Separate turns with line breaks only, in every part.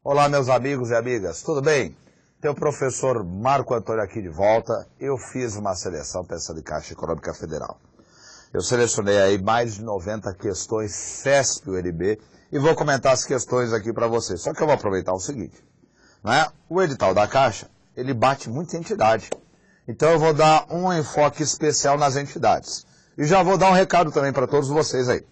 Olá, meus amigos e amigas, tudo bem? Tem o professor Marco Antônio aqui de volta. Eu fiz uma seleção pensando em Caixa Econômica Federal. Eu selecionei aí mais de 90 questões CESP-UNB e vou comentar as questões aqui para vocês. Só que eu vou aproveitar o seguinte, né? O edital da Caixa, ele bate muita entidade. Então eu vou dar um enfoque especial nas entidades. E já vou dar um recado também para todos vocês aí.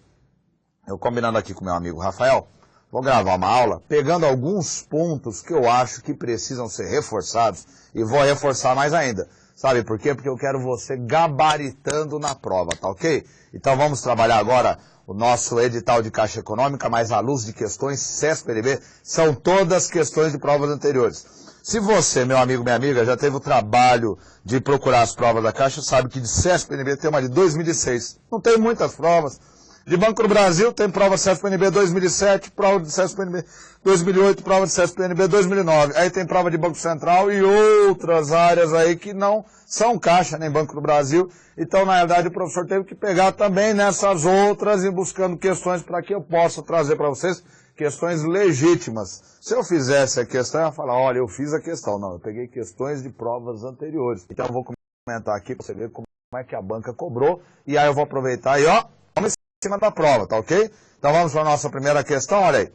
Eu combinando aqui com meu amigo Rafael, vou gravar uma aula pegando alguns pontos que eu acho que precisam ser reforçados e vou reforçar mais ainda. Sabe por quê? Porque eu quero você gabaritando na prova, tá ok? Então vamos trabalhar agora o nosso edital de Caixa Econômica, mas à luz de questões CESP-UNB, são todas questões de provas anteriores. Se você, meu amigo, minha amiga, já teve o trabalho de procurar as provas da Caixa, sabe que de CESP-UNB tem uma de 2006. Não tem muitas provas. De Banco do Brasil tem prova de CESP-UNB 2007, prova de CESP-UNB 2008, prova de CESP-UNB 2009. Aí tem prova de Banco Central e outras áreas aí que não são Caixa nem Banco do Brasil. Então, na realidade, o professor teve que pegar também nessas outras e buscando questões para que eu possa trazer para vocês questões legítimas. Se eu fizesse a questão, eu ia falar, olha, eu fiz a questão. Não, eu peguei questões de provas anteriores. Então, eu vou comentar aqui para você ver como é que a banca cobrou. E aí eu vou aproveitar e, ó, vamos em cima da prova, tá ok? Então vamos para a nossa primeira questão, olha aí.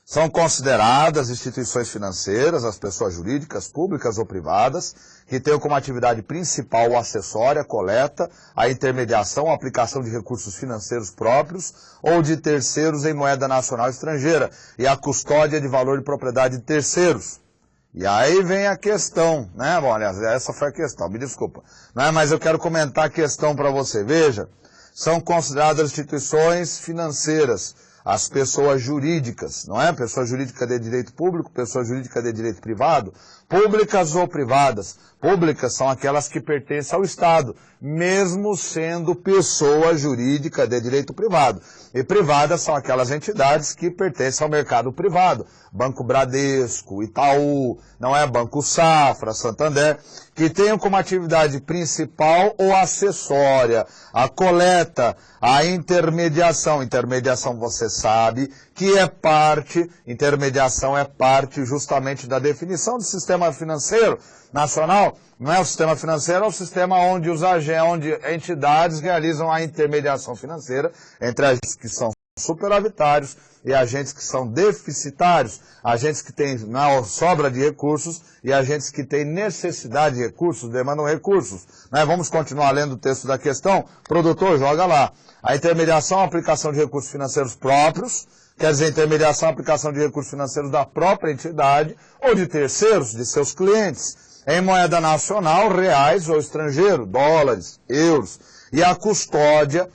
São consideradas instituições financeiras, as pessoas jurídicas, públicas ou privadas, que tenham como atividade principal ou acessória a coleta, a intermediação, a aplicação de recursos financeiros próprios ou de terceiros em moeda nacional estrangeira e a custódia de valor de propriedade de terceiros. E aí vem a questão, né? Bom, aliás, essa foi a questão, me desculpa. Né? Mas eu quero comentar a questão para você. Veja, são consideradas instituições financeiras, as pessoas jurídicas, não é? Pessoa jurídica de direito público, pessoa jurídica de direito privado, públicas ou privadas. Públicas são aquelas que pertencem ao Estado, mesmo sendo pessoa jurídica de direito privado. E privadas são aquelas entidades que pertencem ao mercado privado. Banco Bradesco, Itaú, não é? Banco Safra, Santander, que tenham como atividade principal ou acessória a coleta, a intermediação. Intermediação você sabe que é parte, intermediação é parte justamente da definição do sistema financeiro nacional. Não é o sistema financeiro, é o sistema onde onde entidades realizam a intermediação financeira entre agentes que são superavitários e agentes que são deficitários, agentes que têm sobra de recursos e agentes que têm necessidade de recursos, demandam recursos. Né? Vamos continuar lendo o texto da questão. Produtor, joga lá. A intermediação, a aplicação de recursos financeiros próprios, quer dizer, intermediação, a aplicação de recursos financeiros da própria entidade ou de terceiros, de seus clientes, em moeda nacional, reais ou estrangeiro, dólares, euros. E a custódia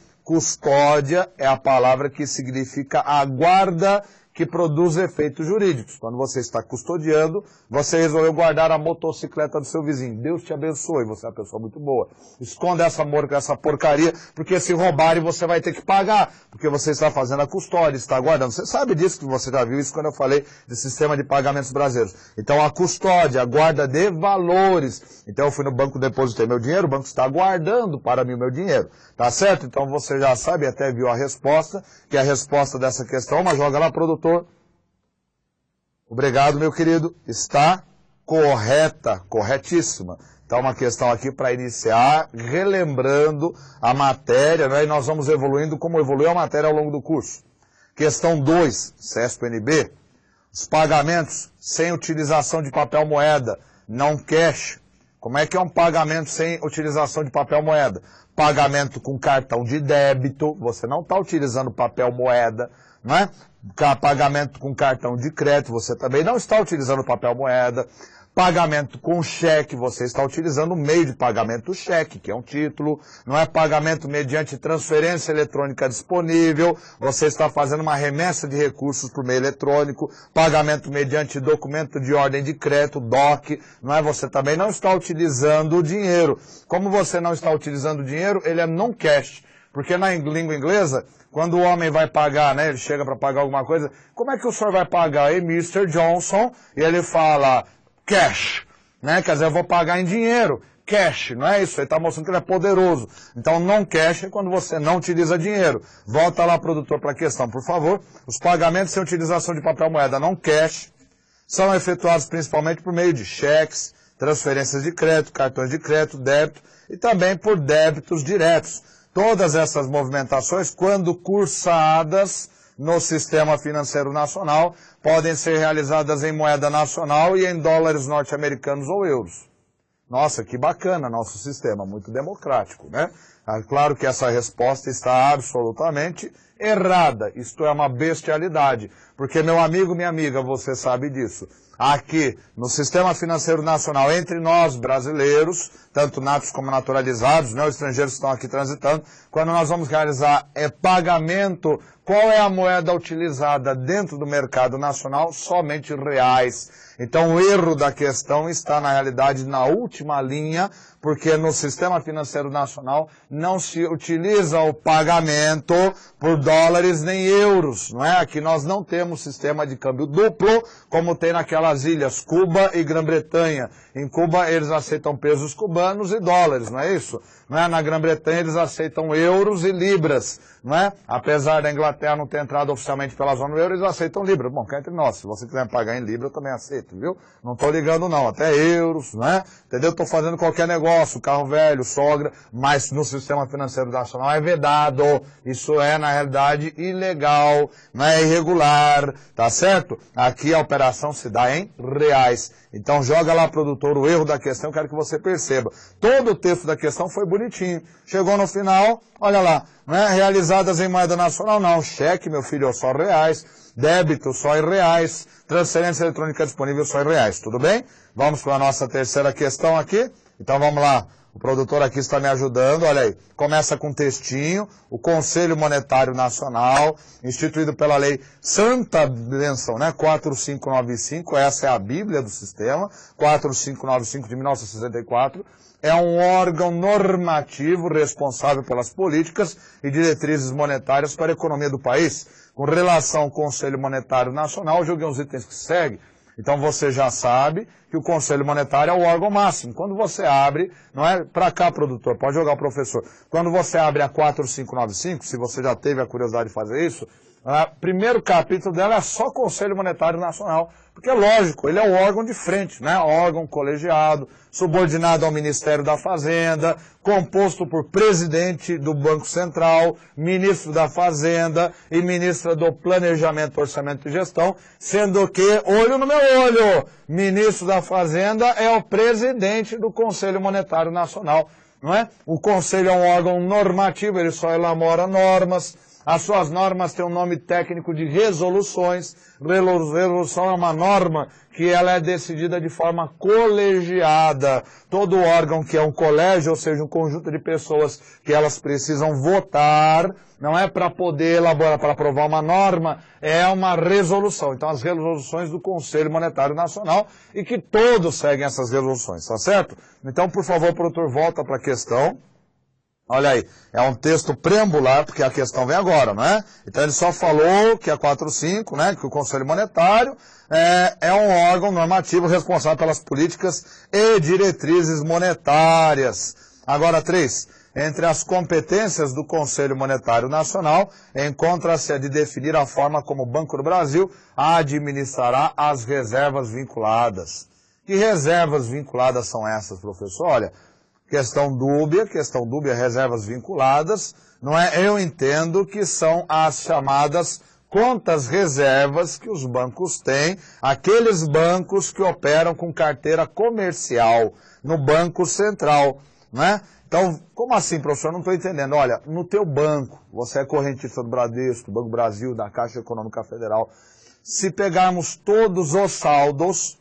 é a palavra que significa a guarda que produz efeitos jurídicos. Quando você está custodiando, você resolveu guardar a motocicleta do seu vizinho. Deus te abençoe, você é uma pessoa muito boa. Esconda essa porcaria, porque se roubarem você vai ter que pagar, porque você está fazendo a custódia, está guardando. Você sabe disso, que você já viu isso quando eu falei de sistema de pagamentos brasileiros. Então a custódia, a guarda de valores. Então eu fui no banco, depositei meu dinheiro, o banco está guardando para mim o meu dinheiro. Tá certo? Então você já sabe, até viu a resposta, que é a resposta dessa questão, mas joga lá, produtor. Obrigado, meu querido. Está correta, corretíssima. Então, uma questão aqui para iniciar, relembrando a matéria, né? E nós vamos evoluindo como evoluiu a matéria ao longo do curso. Questão 2, CESP-UNB. Os pagamentos sem utilização de papel moeda, não cash. Como é que é um pagamento sem utilização de papel moeda? Pagamento com cartão de débito, você não está utilizando papel moeda, não é? Pagamento com cartão de crédito, você também não está utilizando papel moeda. Pagamento com cheque, você está utilizando o meio de pagamento cheque, que é um título. Não é pagamento mediante transferência eletrônica disponível, você está fazendo uma remessa de recursos por meio eletrônico. Pagamento mediante documento de ordem de crédito, DOC, não é? Você também não está utilizando o dinheiro. Como você não está utilizando o dinheiro, ele é non-cash. Porque na língua inglesa, quando o homem vai pagar, né, ele chega para pagar alguma coisa, como é que o senhor vai pagar? E Mr. Johnson, e ele fala cash, né, quer dizer, eu vou pagar em dinheiro. cash, não é isso? Ele está mostrando que ele é poderoso. Então, não cash é quando você não utiliza dinheiro. Volta lá, produtor, para a questão, por favor. Os pagamentos sem utilização de papel moeda não cash são efetuados principalmente por meio de cheques, transferências de crédito, cartões de crédito, débito e também por débitos diretos. Todas essas movimentações, quando cursadas no sistema financeiro nacional, podem ser realizadas em moeda nacional e em dólares norte-americanos ou euros. Nossa, que bacana nosso sistema, muito democrático, né? Claro que essa resposta está absolutamente errada. Isto é uma bestialidade, porque, meu amigo, minha amiga, você sabe disso. Aqui, no sistema financeiro nacional, entre nós brasileiros, tanto natos como naturalizados, né, os estrangeiros que estão aqui transitando, quando nós vamos realizar pagamento, qual é a moeda utilizada dentro do mercado nacional? Somente reais. Então, o erro da questão está, na realidade, na última linha, porque no sistema financeiro nacional não se utiliza o pagamento por dólares nem euros, não é? Aqui nós não temos sistema de câmbio duplo, como tem naquelas ilhas, Cuba e Grã-Bretanha. Em Cuba eles aceitam pesos cubanos e dólares, não é isso? Não é? Na Grã-Bretanha eles aceitam euros e libras, não é? Apesar da Inglaterra não ter entrado oficialmente pela zona do euro, eles aceitam libra. Bom, cá entre nós, se você quiser pagar em libra, eu também aceito, viu? Não estou ligando não, até euros, não é? Entendeu? Estou fazendo qualquer negócio, carro velho, sogra, mas no sistema financeiro nacional é vedado. Isso é, na realidade, ilegal, não é irregular, tá certo? Aqui a operação se dá em reais. Então joga lá, produtor, o erro da questão, quero que você perceba. Todo o texto da questão foi bonitinho. Chegou no final, olha lá, não é? Realizadas em moeda nacional, não. Cheque, meu filho, só reais. Débito, só em reais. Transferência eletrônica disponível, só em reais. Tudo bem? Vamos para a nossa terceira questão aqui. Então vamos lá. O produtor aqui está me ajudando, olha aí. Começa com um textinho. O Conselho Monetário Nacional, instituído pela lei Santa Bênção, né? 4595, essa é a Bíblia do sistema, 4595 de 1964. É um órgão normativo responsável pelas políticas e diretrizes monetárias para a economia do país. Com relação ao Conselho Monetário Nacional, joguei uns itens que seguem. Então você já sabe que o Conselho Monetário é o órgão máximo. Quando você abre, não é para cá, produtor, pode jogar o professor. Quando você abre a 4595, se você já teve a curiosidade de fazer isso, o primeiro capítulo dela é só Conselho Monetário Nacional. Porque, lógico, ele é o órgão de frente, né? Órgão colegiado, subordinado ao Ministério da Fazenda, composto por presidente do Banco Central, ministro da Fazenda e ministra do Planejamento, Orçamento e Gestão, sendo que, olho no meu olho, ministro da Fazenda é o presidente do Conselho Monetário Nacional, não é? O Conselho é um órgão normativo, ele só elabora normas. As suas normas têm um nome técnico de resoluções. Resolução é uma norma que ela é decidida de forma colegiada. Todo órgão que é um colégio, ou seja, um conjunto de pessoas que elas precisam votar, não é para poder elaborar, para aprovar uma norma, é uma resolução. Então, as resoluções do Conselho Monetário Nacional e que todos seguem essas resoluções, tá certo? Então, por favor, produtor, volta para a questão. Olha aí, é um texto preambular, porque a questão vem agora, não é? Então ele só falou que a 45, né, que o Conselho Monetário é um órgão normativo responsável pelas políticas e diretrizes monetárias. Agora, 3. Entre as competências do Conselho Monetário Nacional, encontra-se a de definir a forma como o Banco do Brasil administrará as reservas vinculadas. Que reservas vinculadas são essas, professor? Olha, questão dúbia, reservas vinculadas, não é? Eu entendo que são as chamadas contas reservas que os bancos têm, aqueles bancos que operam com carteira comercial no Banco Central, não é? Então, como assim, professor? Não estou entendendo. Olha, no teu banco, você é correntista do Bradesco, do Banco Brasil, da Caixa Econômica Federal, se pegarmos todos os saldos,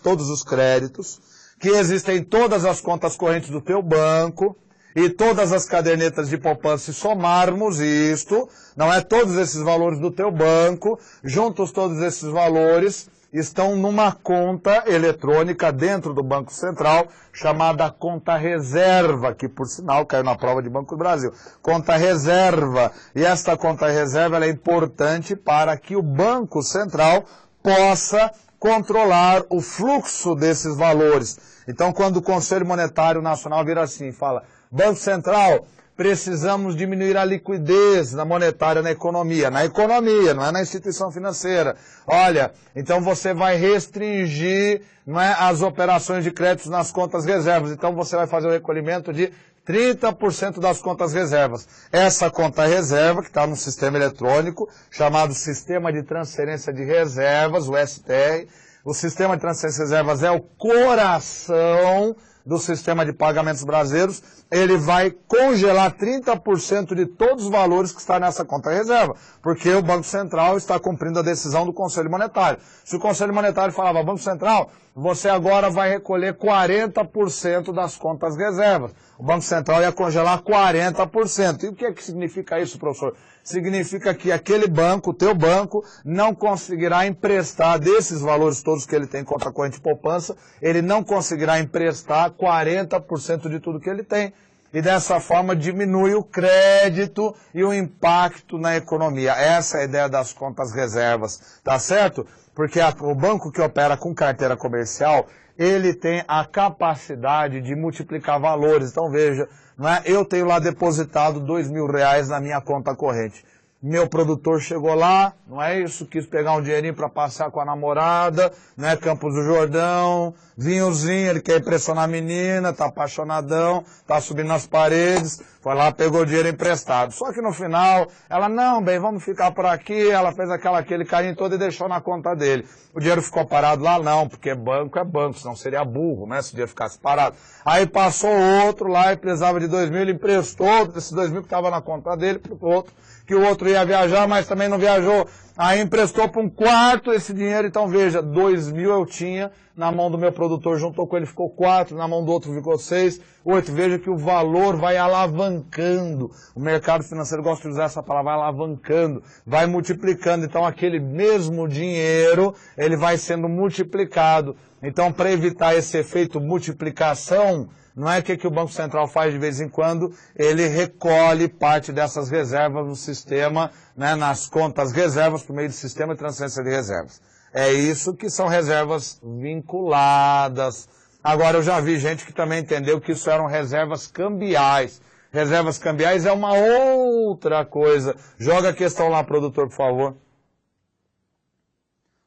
todos os créditos, que existem em todas as contas correntes do teu banco e todas as cadernetas de poupança, se somarmos isto, não é? Todos esses valores do teu banco, juntos todos esses valores, estão numa conta eletrônica dentro do Banco Central, chamada conta reserva, que por sinal caiu na prova de Banco do Brasil. Conta reserva. E esta conta reserva ela é importante para que o Banco Central possa controlar o fluxo desses valores. Então, quando o Conselho Monetário Nacional vira assim e fala, Banco Central, precisamos diminuir a liquidez monetária na economia, não é na instituição financeira. Olha, então você vai restringir, não é, as operações de créditos nas contas reservas. Então você vai fazer o recolhimento de 30% das contas reservas. Essa conta reserva, que está no sistema eletrônico, chamado Sistema de Transferência de Reservas, o STR, o Sistema de Transferência de Reservas é o coração do sistema de pagamentos brasileiros, ele vai congelar 30% de todos os valores que está nessa conta reserva, porque o Banco Central está cumprindo a decisão do Conselho Monetário. Se o Conselho Monetário falava, Banco Central, você agora vai recolher 40% das contas reservas, o Banco Central ia congelar 40%. E o que é que significa isso, professor? Significa que aquele banco, o teu banco, não conseguirá emprestar desses valores todos que ele tem em conta corrente e poupança, ele não conseguirá emprestar 40% de tudo que ele tem. E dessa forma diminui o crédito e o impacto na economia. Essa é a ideia das contas reservas, tá certo? Porque o banco que opera com carteira comercial, ele tem a capacidade de multiplicar valores. Então veja, não é? Eu tenho lá depositado R$2.000 na minha conta corrente. Meu produtor chegou lá, não é isso? Quis pegar um dinheirinho para passear com a namorada, né? Campos do Jordão, vinhozinho, ele quer impressionar a menina, tá apaixonadão, tá subindo nas paredes, foi lá, pegou o dinheiro emprestado. Só que no final, ela, não, bem, vamos ficar por aqui, ela fez aquele carinho todo e deixou na conta dele. O dinheiro ficou parado lá? Não, porque banco é banco, senão seria burro, né? Se o dinheiro ficasse parado. Aí passou outro lá e precisava de 2.000, ele emprestou esses 2.000 que estava na conta dele pro outro, que o outro ia viajar, mas também não viajou. Aí emprestou para um quarto esse dinheiro, então veja, 2.000 eu tinha na mão do meu produtor, juntou com ele, ficou 4, na mão do outro ficou 6, 8. Veja que o valor vai alavancando. O mercado financeiro gosta de usar essa palavra, vai alavancando, vai multiplicando. Então aquele mesmo dinheiro, ele vai sendo multiplicado. Então, para evitar esse efeito multiplicação, não é que o Banco Central faz de vez em quando, ele recolhe parte dessas reservas no sistema, né, nas contas reservas, por meio do sistema de transferência de reservas. É isso que são reservas vinculadas. Agora, eu já vi gente que também entendeu que isso eram reservas cambiais. Reservas cambiais é uma outra coisa. Joga a questão lá, produtor, por favor.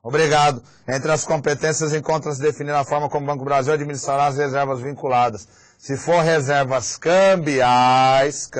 Obrigado. Entre as competências encontra-se definir a forma como o Banco do Brasil administrará as reservas vinculadas. Se for reservas cambiais,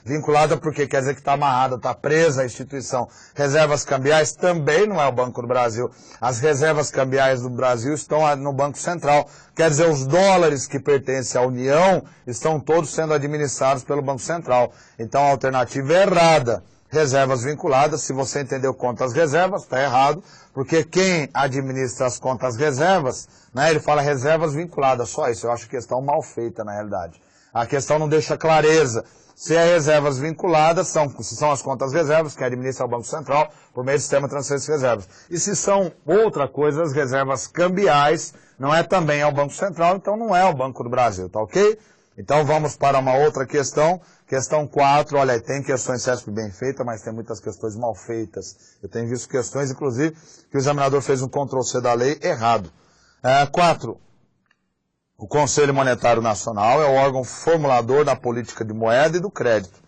vinculada porque quer dizer que está amarrada, está presa à instituição. Reservas cambiais também não é o Banco do Brasil. As reservas cambiais do Brasil estão no Banco Central. Quer dizer, os dólares que pertencem à União estão todos sendo administrados pelo Banco Central. Então a alternativa é errada. Reservas vinculadas, se você entendeu contas reservas, está errado, porque quem administra as contas reservas, né, ele fala reservas vinculadas, só isso. Eu acho a questão mal feita, na realidade. A questão não deixa clareza. Se é reservas vinculadas, se são as contas reservas, que administra o Banco Central, por meio do sistema de transferência de reservas. E se são outra coisa, as reservas cambiais, não é também ao Banco Central, então não é o Banco do Brasil, tá ok? Então vamos para uma outra questão. Questão 4, olha, tem questões CESP bem feitas, mas tem muitas questões mal feitas. Eu tenho visto questões, inclusive, que o examinador fez um Ctrl+C da lei errado. 4. O Conselho Monetário Nacional é o órgão formulador da política de moeda e do crédito,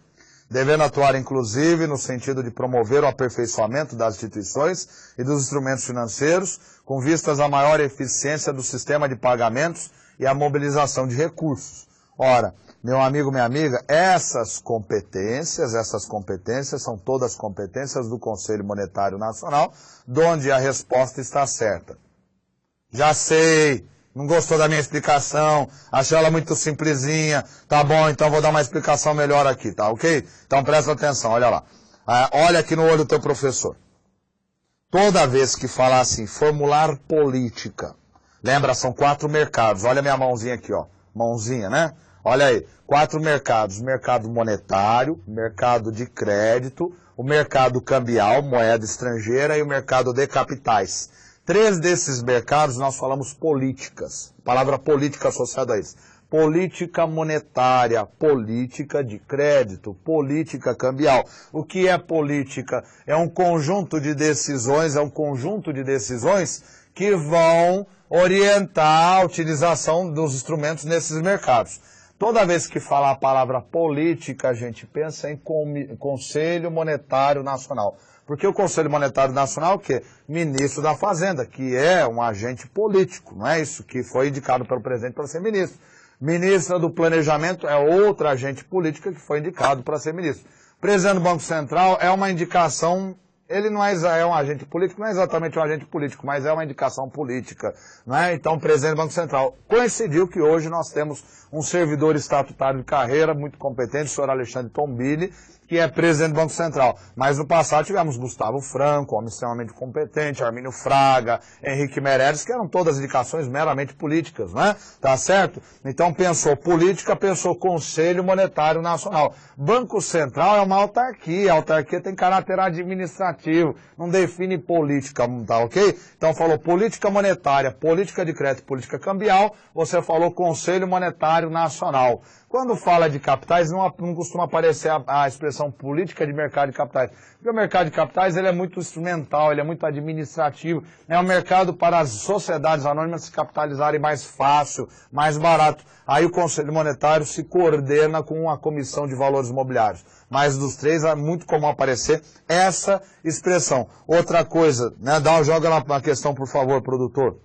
devendo atuar, inclusive, no sentido de promover o aperfeiçoamento das instituições e dos instrumentos financeiros, com vistas à maior eficiência do sistema de pagamentos e à mobilização de recursos. Ora, meu amigo, minha amiga, essas competências são todas competências do Conselho Monetário Nacional, onde a resposta está certa. Já sei, não gostou da minha explicação, achou ela muito simplesinha, tá bom, então vou dar uma explicação melhor aqui, tá ok? Então presta atenção, olha lá. Olha aqui no olho do teu professor. Toda vez que falar assim, formular política, lembra, são 4 mercados, olha a minha mãozinha aqui, ó, mãozinha, né? Olha aí, 4 mercados, mercado monetário, mercado de crédito, o mercado cambial, moeda estrangeira e o mercado de capitais. 3 desses mercados nós falamos políticas, palavra política associada a eles. política monetária, política de crédito, política cambial. O que é política? É um conjunto de decisões, que vão orientar a utilização dos instrumentos nesses mercados. Toda vez que falar a palavra política, a gente pensa em Conselho Monetário Nacional. Porque o Conselho Monetário Nacional, que é ministro da Fazenda, que é um agente político, não é isso? Que foi indicado pelo presidente para ser ministro. Ministra do Planejamento é outra agente política que foi indicado para ser ministro. Presidente do Banco Central é uma indicação, ele não é um agente político, não é exatamente um agente político, mas é uma indicação política, não é? Então, presidente do Banco Central. Coincidiu que hoje nós temos um servidor estatutário de carreira muito competente, o senhor Alexandre Tombini, que é presidente do Banco Central. Mas no passado tivemos Gustavo Franco, homem extremamente competente, Armínio Fraga, Henrique Meirelles, que eram todas indicações meramente políticas, né? Tá certo? Então pensou política, pensou Conselho Monetário Nacional. Banco Central é uma autarquia, a autarquia tem caráter administrativo, não define política, tá ok? Então falou política monetária, política de crédito, política cambial, você falou Conselho Monetário Nacional. Quando fala de capitais, não costuma aparecer a expressão política de mercado de capitais. Porque o mercado de capitais ele é muito instrumental, ele é muito administrativo. É um mercado para as sociedades anônimas se capitalizarem mais fácil, mais barato. Aí o Conselho Monetário se coordena com a Comissão de Valores Imobiliários. Mas dos três é muito comum aparecer essa expressão. Outra coisa, né, joga lá na questão, por favor, produtor.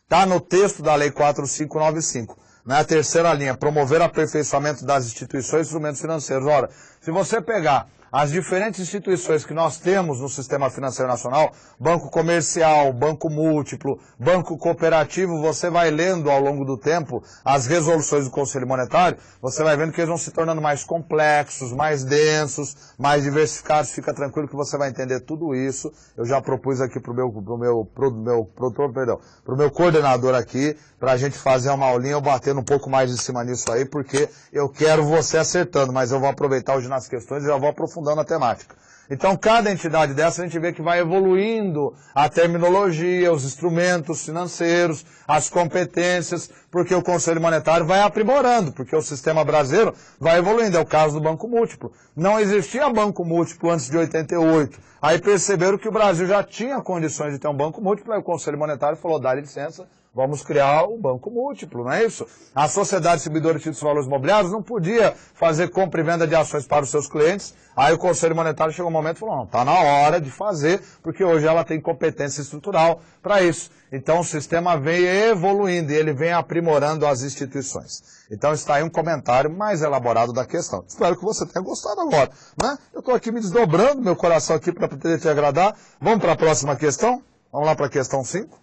Está no texto da Lei 4595. Na terceira linha, promover o aperfeiçoamento das instituições e instrumentos financeiros. Ora, se você pegar as diferentes instituições que nós temos no Sistema Financeiro Nacional, banco comercial, banco múltiplo, banco cooperativo, você vai lendo ao longo do tempo as resoluções do Conselho Monetário, você vai vendo que eles vão se tornando mais complexos, mais densos, mais diversificados. Fica tranquilo que você vai entender tudo isso. Eu já propus aqui pro meu coordenador aqui, para a gente fazer uma aulinha, eu batendo um pouco mais em cima nisso aí, porque eu quero você acertando, mas eu vou aproveitar hoje nas questões e já vou aprofundando a temática. Então, cada entidade dessa, a gente vê que vai evoluindo a terminologia, os instrumentos financeiros, as competências, porque o Conselho Monetário vai aprimorando, porque o sistema brasileiro vai evoluindo. É o caso do Banco Múltiplo. Não existia Banco Múltiplo antes de 88. Aí perceberam que o Brasil já tinha condições de ter um Banco Múltiplo, aí o Conselho Monetário falou, dá licença, vamos criar o Banco Múltiplo, não é isso? A Sociedade Distribuidora de Títulos e Valores Imobiliários não podia fazer compra e venda de ações para os seus clientes. Aí o Conselho Monetário chegou um momento e falou, não, está na hora de fazer, porque hoje ela tem competência estrutural para isso. Então o sistema vem evoluindo e ele vem aprimorando as instituições. Então está aí um comentário mais elaborado da questão. Espero que você tenha gostado agora, né? Eu estou aqui me desdobrando, meu coração aqui para poder te agradar. Vamos para a próxima questão? Vamos lá para a questão 5.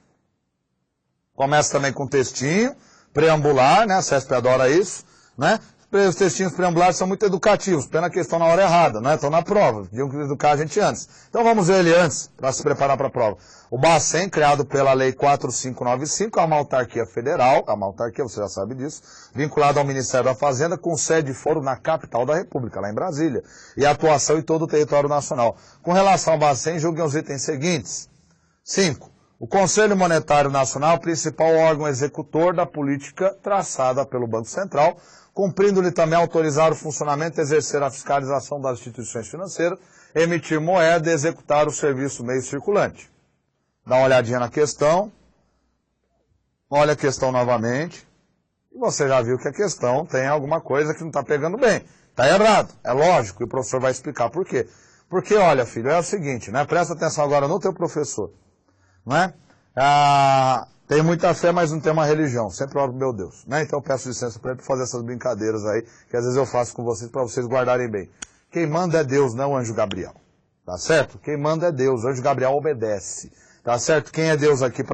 Começa também com textinho, preambular, né? A CESP adora isso, né? Os textinhos preambulares são muito educativos, pena a questão na hora errada, né? Estão na prova, deviam educar a gente antes. Então vamos ver ele antes, para se preparar para a prova. O Bacen, criado pela Lei 4595, é uma autarquia federal, é uma autarquia, você já sabe disso, vinculada ao Ministério da Fazenda, com sede e foro na capital da República, lá em Brasília, e atuação em todo o território nacional. Com relação ao Bacen, julguem os itens seguintes. 5. O Conselho Monetário Nacional, principal órgão executor da política traçada pelo Banco Central, cumprindo-lhe também autorizar o funcionamento e exercer a fiscalização das instituições financeiras, emitir moeda e executar o serviço meio circulante. Dá uma olhadinha na questão, olha a questão novamente, e você já viu que a questão tem alguma coisa que não está pegando bem. Está errado, é lógico, e o professor vai explicar por quê. Porque, olha, filho, é o seguinte, né? Presta atenção agora no teu professor. Não é? Tem muita fé, mas não tem uma religião. Sempre oro pro meu Deus. Né? Então eu peço licença para ele para fazer essas brincadeiras aí, que às vezes eu faço com vocês para vocês guardarem bem. Quem manda é Deus, não o anjo Gabriel. Tá certo? Quem manda é Deus, o anjo Gabriel obedece. Tá certo? Quem é Deus aqui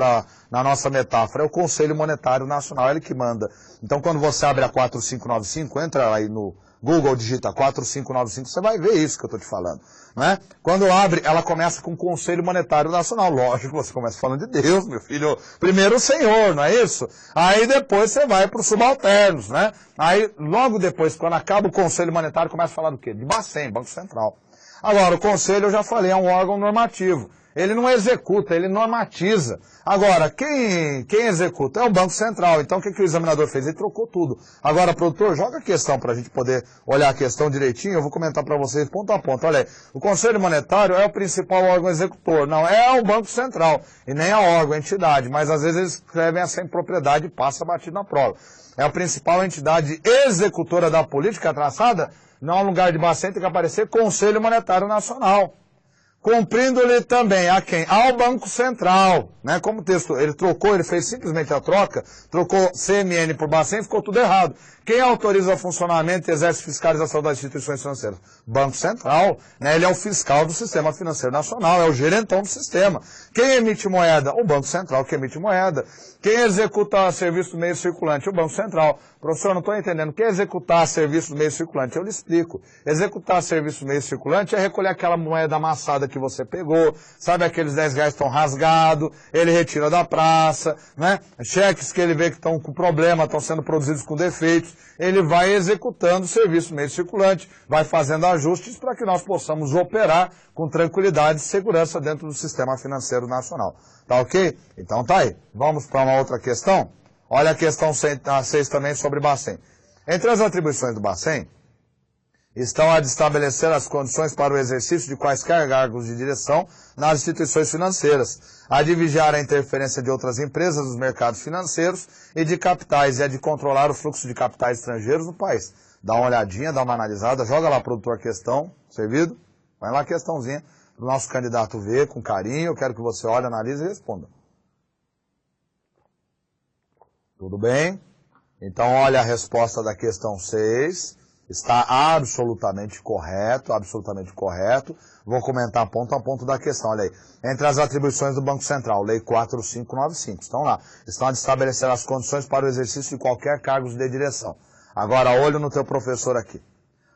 na nossa metáfora é o Conselho Monetário Nacional, ele que manda. Então quando você abre a 4595, entra aí no Google, digita 4595, você vai ver isso que eu estou te falando. Né? Quando abre, ela começa com o Conselho Monetário Nacional. Lógico, você começa falando de Deus, meu filho. Primeiro o Senhor, não é isso? Aí depois você vai para os subalternos, né? Aí logo depois, quando acaba o Conselho Monetário, começa a falar do quê? De Bacen, Banco Central. Agora, o Conselho, eu já falei, é um órgão normativo. Ele não executa, ele normatiza. Agora, quem executa é o Banco Central. Então, o que o examinador fez? Ele trocou tudo. Agora, produtor, joga a questão para a gente poder olhar a questão direitinho. Eu vou comentar para vocês ponto a ponto. Olha aí, o Conselho Monetário é o principal órgão executor. Não é o Banco Central e nem a órgão, a entidade. Mas, às vezes, eles escrevem essa impropriedade e passa batido na prova. É a principal entidade executora da política traçada. Não, no lugar de Bacen tem que aparecer Conselho Monetário Nacional. Cumprindo-lhe também a quem? Ao Banco Central, né? Como o texto, ele fez simplesmente a troca, trocou CMN por Bacen, ficou tudo errado. Quem autoriza o funcionamento e exerce fiscalização das instituições financeiras? Banco Central, né? Ele é o fiscal do sistema financeiro nacional, é o gerentão do sistema. Quem emite moeda? O Banco Central que emite moeda. Quem executa serviço do meio circulante? O Banco Central. Professor, não estou entendendo. Quem executar serviço do meio circulante? Eu lhe explico. Executar serviço do meio circulante é recolher aquela moeda amassada que você pegou, sabe aqueles 10 reais estão rasgados, ele retira da praça, né? Cheques que ele vê que estão com problema, estão sendo produzidos com defeitos, ele vai executando o serviço do meio circulante, vai fazendo ajustes para que nós possamos operar com tranquilidade e segurança dentro do sistema financeiro nacional. Tá ok? Então tá aí. Vamos para uma outra questão? Olha a questão 6 também sobre Bacen. Entre as atribuições do Bacen, estão a de estabelecer as condições para o exercício de quaisquer cargos de direção nas instituições financeiras, a de vigiar a interferência de outras empresas nos mercados financeiros e de capitais, e a de controlar o fluxo de capitais estrangeiros no país. Dá uma olhadinha, dá uma analisada, joga lá, produtor, a questão, servido? Vai lá a questãozinha, para o nosso candidato ver com carinho, eu quero que você olhe, analise e responda. Tudo bem? Então, olha a resposta da questão 6. Está absolutamente correto, absolutamente correto. Vou comentar ponto a ponto da questão. Olha aí. Entre as atribuições do Banco Central, Lei 4595. Estão lá. Estão a de estabelecer as condições para o exercício de qualquer cargo de direção. Agora, olho no teu professor aqui.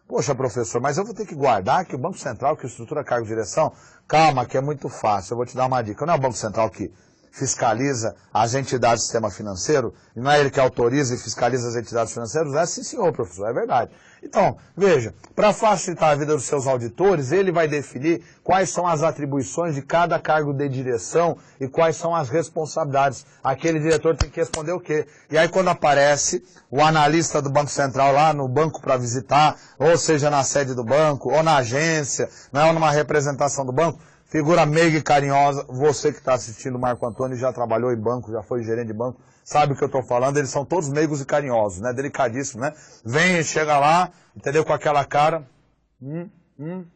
Poxa, professor, mas eu vou ter que guardar que o Banco Central que estrutura cargo de direção? Calma, que é muito fácil. Eu vou te dar uma dica. Não é o Banco Central que fiscaliza as entidades do sistema financeiro, e não é ele que autoriza e fiscaliza as entidades financeiras? É sim, senhor, professor, é verdade. Então, veja, para facilitar a vida dos seus auditores, ele vai definir quais são as atribuições de cada cargo de direção e quais são as responsabilidades. Aquele diretor tem que responder o quê? E aí, quando aparece o analista do Banco Central lá no banco para visitar, ou seja, na sede do banco, ou na agência, não é, ou numa representação do banco, figura meiga e carinhosa, você que está assistindo o Marco Antônio, já trabalhou em banco, já foi gerente de banco, sabe o que eu estou falando, eles são todos meigos e carinhosos, né, delicadíssimos, né, vem e chega lá, entendeu, com aquela cara,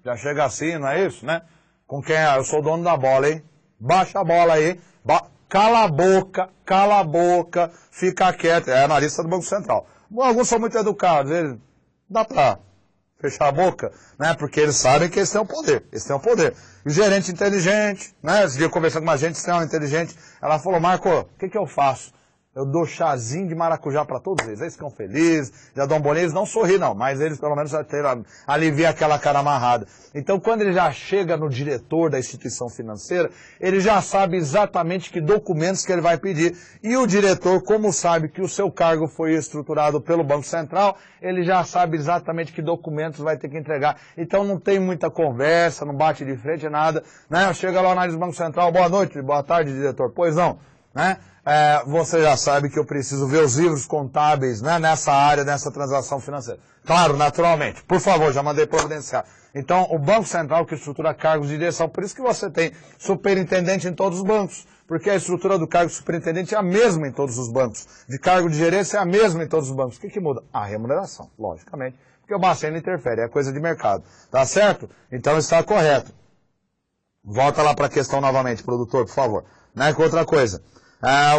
já chega assim, não é isso, né, com quem é, eu sou o dono da bola, hein, baixa a bola aí, cala a boca, fica quieto, é analista do Banco Central. Alguns são muito educados, eles, dá pra fechar a boca, né, porque eles sabem que eles têm o poder, O gerente inteligente, né? Esse dia eu conversando com uma gente extremamente inteligente, ela falou, Marco, o que eu faço? Eu dou chazinho de maracujá para todos eles. Eles ficam felizes, já dão bolinha, eles não sorri não, mas eles pelo menos aliviam aquela cara amarrada. Então quando ele já chega no diretor da instituição financeira, ele já sabe exatamente que documentos que ele vai pedir. E o diretor, como sabe que o seu cargo foi estruturado pelo Banco Central, ele já sabe exatamente que documentos vai ter que entregar. Então não tem muita conversa, não bate de frente, nada. Né? Chega lá na do Banco Central, boa noite, boa tarde, diretor. Pois não, né? Você já sabe que eu preciso ver os livros contábeis, né, nessa área, nessa transação financeira. Claro, naturalmente. Por favor, já mandei providenciar. Então, o Banco Central que estrutura cargos de direção, por isso que você tem superintendente em todos os bancos, porque a estrutura do cargo de superintendente é a mesma em todos os bancos. De cargo de gerência é a mesma em todos os bancos. O que muda? A remuneração, logicamente. Porque o Bacen não interfere, é coisa de mercado. Tá certo? Então está correto. Volta lá para a questão novamente, produtor, por favor. Né, com outra coisa.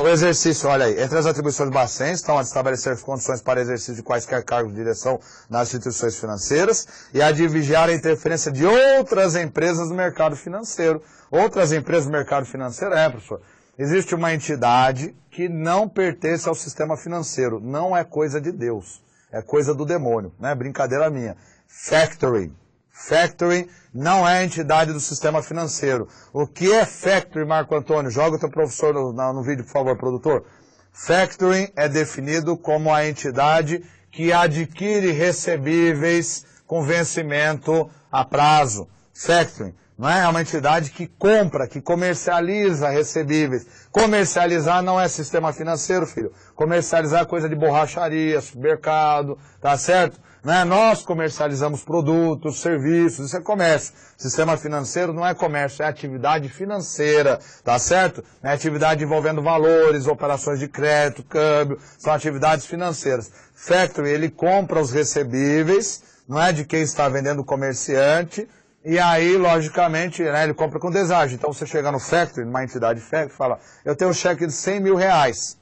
O exercício, olha aí, entre as atribuições do Bacen estão a estabelecer condições para exercício de quaisquer cargos de direção nas instituições financeiras e a de vigiar a interferência de outras empresas no mercado financeiro. Outras empresas no mercado financeiro, professor, existe uma entidade que não pertence ao sistema financeiro, não é coisa de Deus, é coisa do demônio, né? Brincadeira minha. Factoring. Factoring não é entidade do sistema financeiro. O que é Factoring, Marco Antônio? Joga o teu professor no vídeo, por favor, produtor. Factoring é definido como a entidade que adquire recebíveis com vencimento a prazo. Factoring. não é? É uma entidade que compra, que comercializa recebíveis. Comercializar não é sistema financeiro, filho. Comercializar é coisa de borracharia, supermercado, tá certo? Né? Nós comercializamos produtos, serviços, isso é comércio. Sistema financeiro não é comércio, é atividade financeira, tá certo? É atividade envolvendo valores, operações de crédito, câmbio, são atividades financeiras. Factory, ele compra os recebíveis, não é de quem está vendendo o comerciante, e aí, logicamente, né, ele compra com deságio. Então você chega no factory, numa entidade factory, e fala, eu tenho um cheque de 100 mil reais.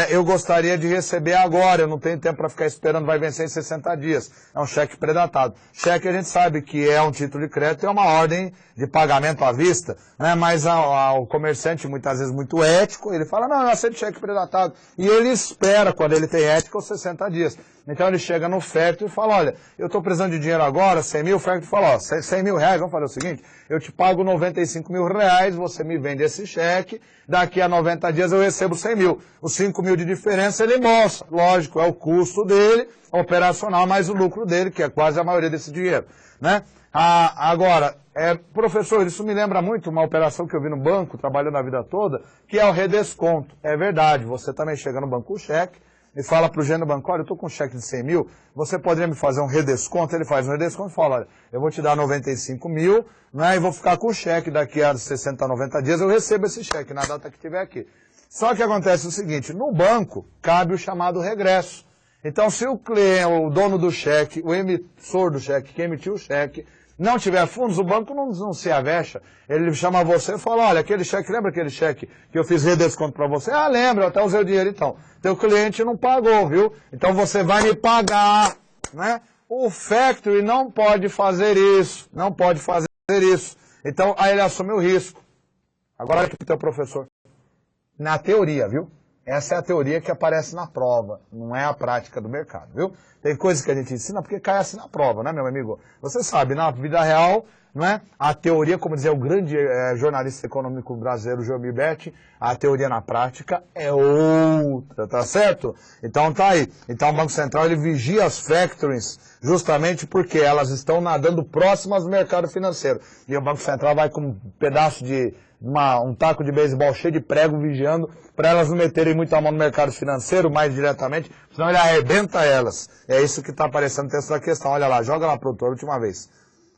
Eu gostaria de receber agora, eu não tenho tempo para ficar esperando, vai vencer em 60 dias. É um cheque predatado. Cheque a gente sabe que é um título de crédito, é uma ordem de pagamento à vista, né? Mas o comerciante, muitas vezes muito ético, ele fala, não, eu aceito cheque predatado. E ele espera, quando ele tem ética, os 60 dias. Então ele chega no factory e fala, olha, eu estou precisando de dinheiro agora, 100 mil, o factory fala, ó, 100 mil reais, vamos fazer o seguinte, eu te pago 95 mil reais, você me vende esse cheque, daqui a 90 dias eu recebo 100 mil. Os 5 mil de diferença ele mostra, lógico, é o custo dele, operacional, mais o lucro dele, que é quase a maioria desse dinheiro, né? Agora, professor, isso me lembra muito uma operação que eu vi no banco, trabalhando a vida toda, que é o redesconto. É verdade, você também chega no banco com cheque, e fala para o gerente do banco, olha, eu estou com um cheque de 100 mil, você poderia me fazer um redesconto? Ele faz um redesconto e fala, olha, eu vou te dar 95 mil, né, e vou ficar com o cheque daqui a 60 a 90 dias, eu recebo esse cheque na data que tiver aqui. Só que acontece o seguinte, no banco cabe o chamado regresso. Então, se o cliente, o dono do cheque, o emissor do cheque, quem emitiu o cheque, não tiver fundos, o banco não se avexa. Ele chama você e fala, olha, aquele cheque, lembra aquele cheque que eu fiz redesconto para você? Ah, lembra, eu até usei o dinheiro então. Teu cliente não pagou, viu? Então você vai me pagar, né? O factory não pode fazer isso, não pode fazer isso. Então, aí ele assume o risco. Agora olha aqui para o teu professor. Na teoria, viu? Essa é a teoria que aparece na prova, não é a prática do mercado, viu? Tem coisas que a gente ensina porque cai assim na prova, né, meu amigo? Você sabe, na vida real, não é? A teoria, como dizia o grande jornalista econômico brasileiro, Joemir Betti, a teoria na prática é outra, tá certo? Então tá aí. Então o Banco Central, ele vigia as factories justamente porque elas estão nadando próximas do mercado financeiro. E o Banco Central vai com um pedaço de um taco de beisebol cheio de prego vigiando para elas não meterem muito a mão no mercado financeiro mais diretamente, senão ele arrebenta elas. É isso que está aparecendo no texto da questão. Olha lá, joga lá para o autor, última vez.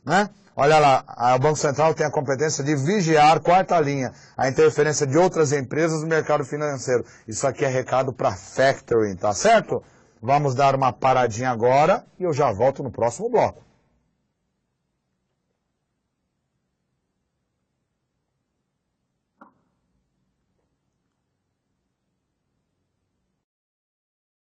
Né? Olha lá, o Banco Central tem a competência de vigiar, quarta linha, a interferência de outras empresas no mercado financeiro. Isso aqui é recado para factoring, tá certo? Vamos dar uma paradinha agora e eu já volto no próximo bloco.